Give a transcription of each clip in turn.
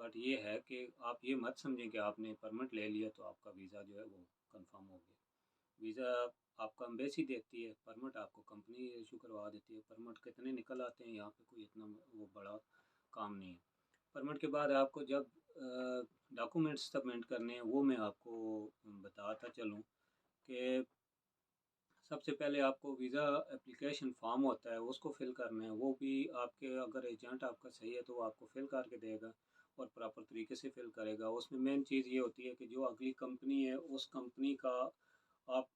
But یہ ہے کہ آپ یہ مت سمجھیں کہ آپ نے پرمٹ لے لیا تو آپ کا ویزا جو ہے وہ کنفرم ہو گیا۔ ویزا آپ کا امبیسی دیتی ہے، پرمٹ آپ کو کمپنی ایشو کروا دیتی ہے۔ پرمٹ کتنے نکل آتے ہیں یہاں پہ کوئی اتنا وہ بڑا کام نہیں ہے۔ پرمٹ کے بعد آپ کو جب ڈاکومنٹس سبمٹ کرنے ہیں وہ میں آپ کو بتاتا چلوں کہ سب سے پہلے آپ کو ویزا اپلیکیشن فارم ہوتا ہے اس کو فل کرنا ہے۔ وہ بھی آپ کے اگر ایجنٹ آپ کا صحیح ہے تو وہ آپ کو فل کر کے دے گا اور پراپر طریقے سے فل کرے گا۔ اس میں مین چیز یہ ہوتی ہے کہ جو اگلی کمپنی ہے اس کمپنی کا آپ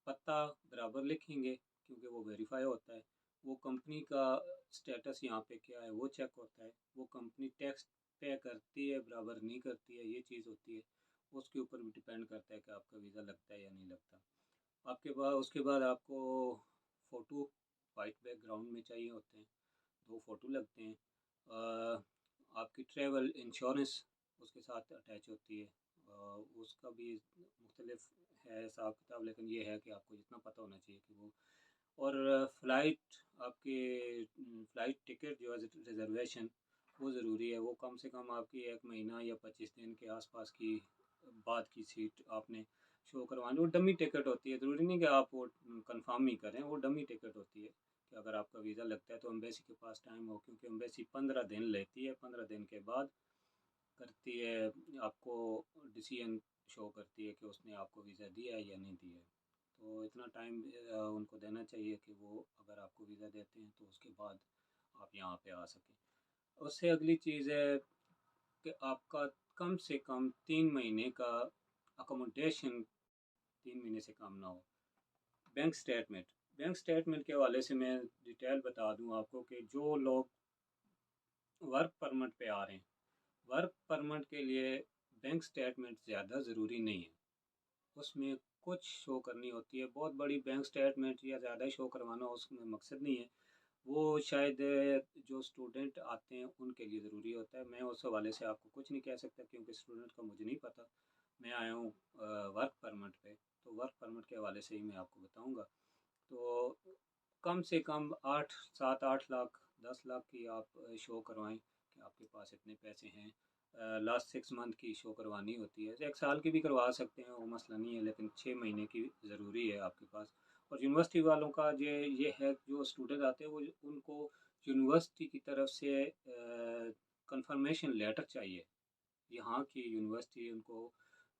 پتہ برابر لکھیں گے کیونکہ وہ ویریفائی ہوتا ہے۔ وہ کمپنی کا سٹیٹس یہاں پہ کیا ہے وہ چیک ہوتا ہے۔ وہ کمپنی ٹیکس پے کرتی ہے برابر نہیں کرتی ہے، یہ چیز ہوتی ہے۔ اس کے اوپر بھی ڈپینڈ کرتا ہے کہ آپ کا ویزا لگتا ہے یا نہیں لگتا۔ آپ کے بعد اس کے بعد آپ کو فوٹو وائٹ بیک گراؤنڈ میں چاہیے ہوتے ہیں، 2 فوٹو لگتے ہیں۔ آپ کی ٹریول انشورنس اس کے ساتھ اٹیچ ہوتی ہے، اس کا بھی مختلف ہے حساب کتاب، لیکن یہ ہے کہ آپ کو جتنا پتہ ہونا چاہیے کہ وہ، اور فلائٹ آپ کی فلائٹ ٹکٹ جو ہے ریزرویشن وہ ضروری ہے۔ وہ کم سے کم آپ کی 1 مہینہ یا 25 دن کے آس پاس کی بعد کی سیٹ آپ نے شو کروانی۔ وہ ڈمی ٹکٹ ہوتی ہے، ضروری نہیں کہ آپ وہ کنفرم ہی کریں، وہ ڈمی ٹکٹ ہوتی ہے کہ اگر آپ کا ویزا لگتا ہے تو امبیسی کے پاس ٹائم ہو، کیونکہ امبیسی 15 دن لیتی ہے۔ 15 دن کے بعد کرتی ہے آپ کو ڈیسیژن شو کرتی ہے کہ اس نے آپ کو ویزا دیا ہے یا نہیں دیا ہے۔ تو اتنا ٹائم ان کو دینا چاہیے کہ وہ اگر آپ کو ویزا دیتے ہیں تو اس کے بعد آپ یہاں پہ آ سکیں۔ اس سے اگلی چیز ہے کہ آپ کا کم سے کم 3 مہینے کا اکوموڈیشن 3 مہینے سے کم نہ ہو۔ بینک سٹیٹمنٹ کے حوالے سے میں ڈیٹیل بتا دوں آپ کو کہ جو لوگ ورک پرمٹ پہ آ رہے ہیں، ورک پرمٹ کے لیے بینک سٹیٹمنٹ زیادہ ضروری نہیں ہے۔ اس میں کچھ شو کرنی ہوتی ہے، بہت بڑی بینک سٹیٹمنٹ یا زیادہ شو کروانا اس میں مقصد نہیں ہے۔ وہ شاید جو اسٹوڈنٹ آتے ہیں ان کے لیے ضروری ہوتا ہے۔ میں اس حوالے سے آپ کو کچھ نہیں کہہ سکتا کیونکہ اسٹوڈنٹ کا مجھے نہیں پتہ، میں آیا ہوں ورک پرمٹ پہ، تو ورک پرمٹ کے حوالے سے ہی میں آپ کو بتاؤں گا۔ تو کم سے کم 7-8 لاکھ 10 لاکھ کی آپ شو کروائیں کہ آپ کے پاس اتنے پیسے ہیں۔ لاسٹ 6 منتھ کی شو کروانی ہوتی ہے، 1 سال کی بھی کروا سکتے ہیں، وہ مسئلہ نہیں ہے، لیکن 6 مہینے کی ضروری ہے آپ کے پاس۔ اور یونیورسٹی والوں کا یہ ہے جو اسٹوڈنٹ آتے ہیں وہ ان کو یونیورسٹی کی طرف سے کنفرمیشن لیٹر چاہیے۔ یہاں کی یونیورسٹی ان کو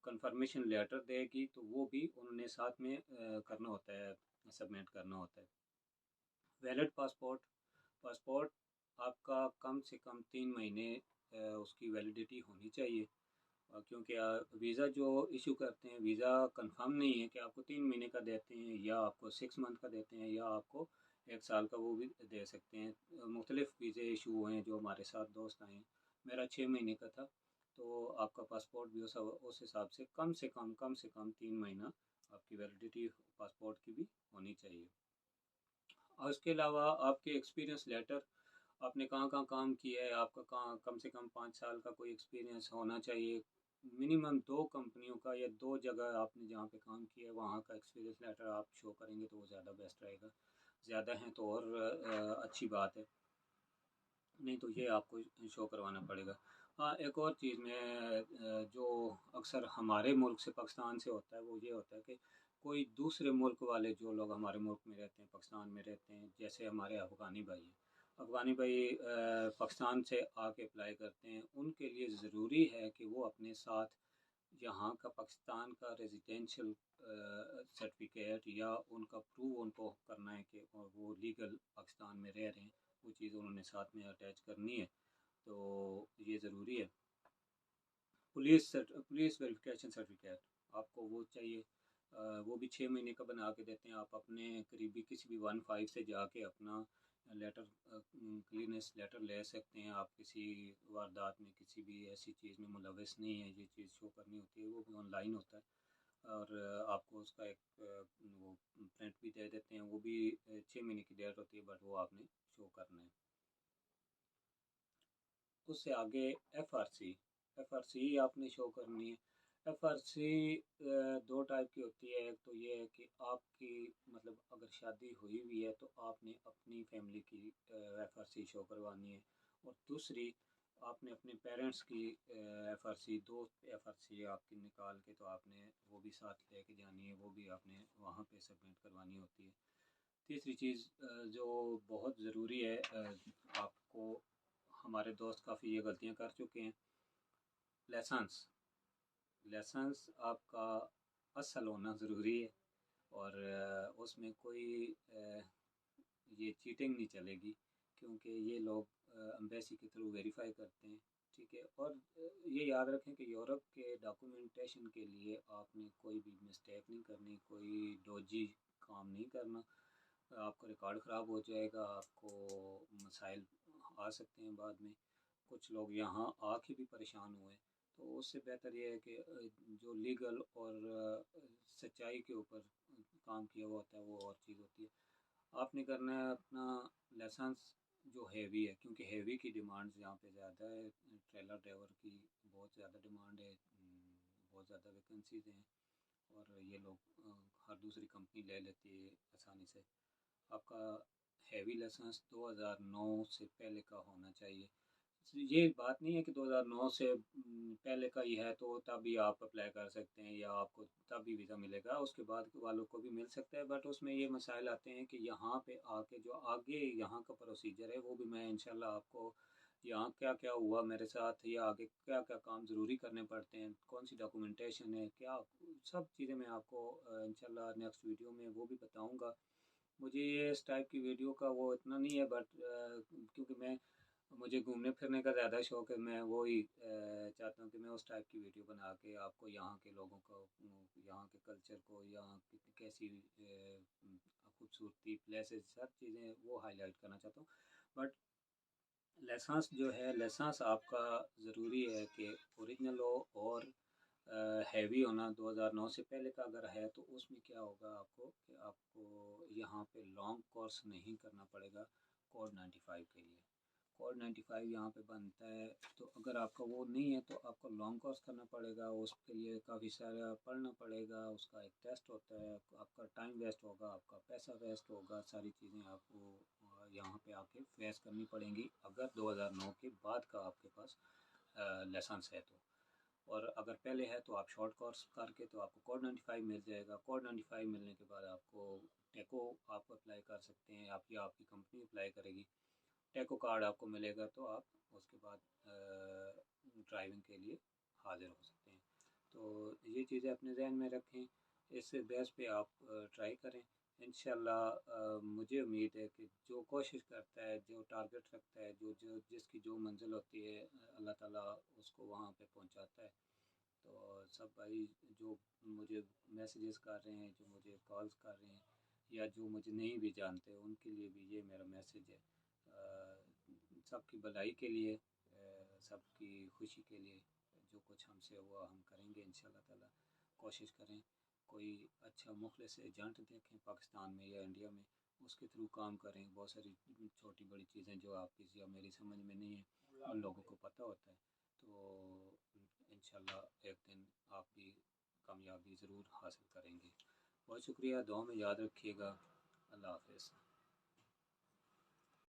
کنفرمیشن لیٹر دے گی تو وہ بھی انہوں نے ساتھ میں کرنا ہوتا ہے، سبمٹ کرنا ہوتا ہے۔ ویلڈ پاسپورٹ آپ کا کم سے کم 3 مہینے اس کی ویلیڈیٹی ہونی چاہیے، کیونکہ ویزا جو ایشو کرتے ہیں ویزا کنفرم نہیں ہے کہ آپ کو 3 مہینے کا دیتے ہیں یا آپ کو 6 منتھ کا دیتے ہیں یا آپ کو 1 سال کا، وہ بھی دے سکتے ہیں۔ مختلف ویزے ایشو ہوئے ہیں، جو ہمارے ساتھ دوست آئے ہیں، میرا 6 مہینے کا تھا، تو آپ کا پاسپورٹ بھی اس حساب سے کم سے کم 3 مہینہ آپ کی ویلیڈیٹی پاسپورٹ کی بھی ہونی چاہیے۔ اور اس کے علاوہ آپ کے ایکسپیرینس لیٹر، آپ نے کہاں کہاں کام کیا ہے، آپ کا کم سے کم 5 سال کا کوئی ایکسپیرینس ہونا چاہیے۔ منیمم 2 کمپنیوں کا یا 2 جگہ آپ نے جہاں پہ کام کیا ہے وہاں کا ایکسپیرینس لیٹر آپ شو کریں گے تو وہ زیادہ بیسٹ رہے گا۔ زیادہ ہیں تو اور اچھی بات ہے، نہیں تو یہ آپ کو شو کروانا پڑے گا۔ ہاں ایک اور چیز میں جو اکثر ہمارے ملک سے پاکستان سے ہوتا ہے وہ یہ ہوتا ہے کہ کوئی دوسرے ملک والے جو لوگ ہمارے ملک میں رہتے ہیں، پاکستان میں رہتے ہیں، جیسے ہمارے افغانی بھائی ہیں، افغانی بھائی پاکستان سے آ کے اپلائی کرتے ہیں، ان کے لیے ضروری ہے کہ وہ اپنے ساتھ یہاں کا پاکستان کا ریزیڈینشل سرٹیفکیٹ یا ان کا پروو ان کو کرنا ہے کہ وہ لیگل پاکستان میں رہ رہے ہیں، وہ چیز انہوں نے ساتھ میں اٹیچ کرنی ہے، تو یہ ضروری ہے۔ پولیس ویریفیکیشن سرٹیفکیٹ آپ کو وہ چاہیے، وہ بھی 6 مہینے کا بنا کے دیتے ہیں۔ آپ اپنے قریبی کسی بھی 1-5 سے جا کے اپنا لیٹر کلینس لیٹر لے سکتے ہیں۔ آپ کسی واردات میں کسی بھی ایسی چیز میں ملوث نہیں ہے، یہ چیز شو کرنی ہوتی ہے، وہ بھی آن لائن ہوتا ہے، اور آپ کو اس کا ایک وہ پرنٹ بھی دے دیتے ہیں، وہ بھی 6 مہینے کی ڈیٹ ہوتی ہے، بٹ وہ آپ نے شو کرنا ہے۔ اس سے آگے ایف آر سی آپ نے شو کرنی ہے۔ ایف آر سی 2 ٹائپ کی ہوتی ہے، ایک تو یہ ہے کہ آپ کی مطلب اگر شادی ہوئی ہوئی ہے تو آپ نے اپنی فیملی کی ایف آر سی شو کروانی ہے، اور دوسری آپ نے اپنے پیرنٹس کی FRC 2 FRC آپ کی نکال کے تو آپ نے وہ بھی ساتھ لے کے جانی ہے، وہ بھی آپ نے وہاں پہ سبمٹ کروانی ہوتی ہے۔ تیسری چیز جو بہت ضروری ہے، آپ کو ہمارے دوست کافی یہ غلطیاں کر چکے ہیں، لائسنس آپ کا اصل ہونا ضروری ہے، اور اس میں کوئی یہ چیٹنگ نہیں چلے گی، کیونکہ یہ لوگ امبیسی کے تھرو ویریفائی کرتے ہیں، ٹھیک ہے۔ اور یہ یاد رکھیں کہ یورپ کے ڈاکومنٹیشن کے لیے آپ نے کوئی بھی مسٹیک نہیں کرنی، کوئی ڈوجی کام نہیں کرنا، آپ کا ریکارڈ خراب ہو جائے گا، آپ کو مسائل آ سکتے ہیں بعد میں۔ کچھ لوگ یہاں آ کے بھی پریشان ہوئے، تو اس سے بہتر یہ ہے کہ جو لیگل اور سچائی کے اوپر کام کیا ہوا ہوتا ہے وہ اور چیز ہوتی ہے۔ آپ نے کرنا ہے اپنا لائسنس جو ہیوی ہے، کیونکہ ہیوی کی ڈیمانڈ یہاں پہ زیادہ ہے، ٹریلر ڈرائیور کی بہت زیادہ ڈیمانڈ ہے، بہت زیادہ ویکنسیز ہیں، اور یہ لوگ ہر دوسری کمپنی لے لیتی ہے آسانی سے۔ آپ کا ہیوی لائسنس 2009 سے پہلے کا ہونا چاہیے۔ یہ بات نہیں ہے کہ 2009 سے پہلے کا ہی ہے تو تبھی آپ اپلائی کر سکتے ہیں یا آپ کو تبھی ویزا ملے گا، اس کے بعد والوں کو بھی مل سکتا ہے، بٹ اس میں یہ مسائل آتے ہیں کہ یہاں پہ آ کے جو آگے یہاں کا پروسیجر ہے وہ بھی میں انشاءاللہ آپ کو یہاں کیا کیا ہوا میرے ساتھ، یا آگے کیا کیا کام ضروری کرنے پڑتے ہیں، کون سی ڈاکومنٹیشن ہے، کیا سب چیزیں میں آپ کو انشاءاللہ نیکسٹ ویڈیو میں وہ بھی بتاؤں گا۔ مجھے یہ اس ٹائپ کی ویڈیو کا وہ اتنا نہیں ہے، بٹ کیونکہ مجھے گھومنے پھرنے کا زیادہ شوق ہے، میں وہی چاہتا ہوں کہ میں اس ٹائپ کی ویڈیو بنا کے آپ کو یہاں کے لوگوں کو، یہاں کے کلچر کو، یہاں کی کیسی خوبصورتی پلیسز سب چیزیں وہ ہائی لائٹ کرنا چاہتا ہوں۔ بٹ لائسنس جو ہے، لائسنس آپ کا ضروری ہے کہ اوریجنل ہو، اور ہیوی ہونا 2009 سے پہلے کا اگر ہے تو اس میں کیا ہوگا آپ کو کہ آپ کو یہاں پہ لانگ کورس نہیں کرنا پڑے گا کوڈ 95 کے لیے۔ کوڈ 95 یہاں پہ بنتا ہے، تو اگر آپ کا وہ نہیں ہے تو آپ کو لانگ کورس کرنا پڑے گا، اس کے لیے کافی سارا پڑھنا پڑے گا، اس کا ایک ٹیسٹ ہوتا ہے، آپ کا ٹائم ویسٹ ہوگا، آپ کا پیسہ ویسٹ ہوگا، ساری چیزیں آپ کو یہاں پہ آ کے فیس کرنی پڑیں گی اگر 2009 کے بعد کا آپ کے پاس لائسنس ہے تو۔ اور اگر پہلے ہے تو آپ شارٹ کورس کر کے تو آپ کو کوڈ 95 مل جائے گا۔ کوڈ 95 ملنے کے بعد آپ کو ٹیکو آپ اپلائی کر سکتے ہیں، آپ کی کمپنی اپلائی کرے گی، ٹیکو کارڈ آپ کو ملے گا تو آپ اس کے بعد ڈرائیونگ کے لیے حاضر ہو سکتے ہیں۔ تو یہ چیزیں اپنے ذہن میں رکھیں، اس بیس پہ آپ ٹرائی کریں انشاءاللہ۔ مجھے امید ہے کہ جو کوشش کرتا ہے، جو ٹارگٹ رکھتا ہے، جس کی جو منزل ہوتی ہے، اللہ تعالیٰ اس کو وہاں پہ پہنچاتا ہے۔ تو سب بھائی جو مجھے میسیجز کر رہے ہیں، جو مجھے کالز کر رہے ہیں، یا جو مجھے نہیں بھی جانتے، ان کے لیے بھی یہ میرا میسیج ہے، سب کی بھلائی کے لیے، سب کی خوشی کے لیے، جو کچھ ہم سے ہوا ہم کریں گے انشاءاللہ تعالیٰ۔ کوشش کریں کوئی اچھا مخلص ایجنٹ دیکھیں پاکستان میں یا انڈیا میں، اس کے تھرو کام کریں۔ بہت ساری چھوٹی بڑی چیزیں جو آپ کی یا میری سمجھ میں نہیں ہیں، ان لوگوں کو پتہ ہوتا ہے، تو انشاءاللہ ایک دن آپ بھی کامیابی ضرور حاصل کریں گے۔ بہت شکریہ، دعاؤں میں یاد رکھیے گا۔ اللہ حافظ۔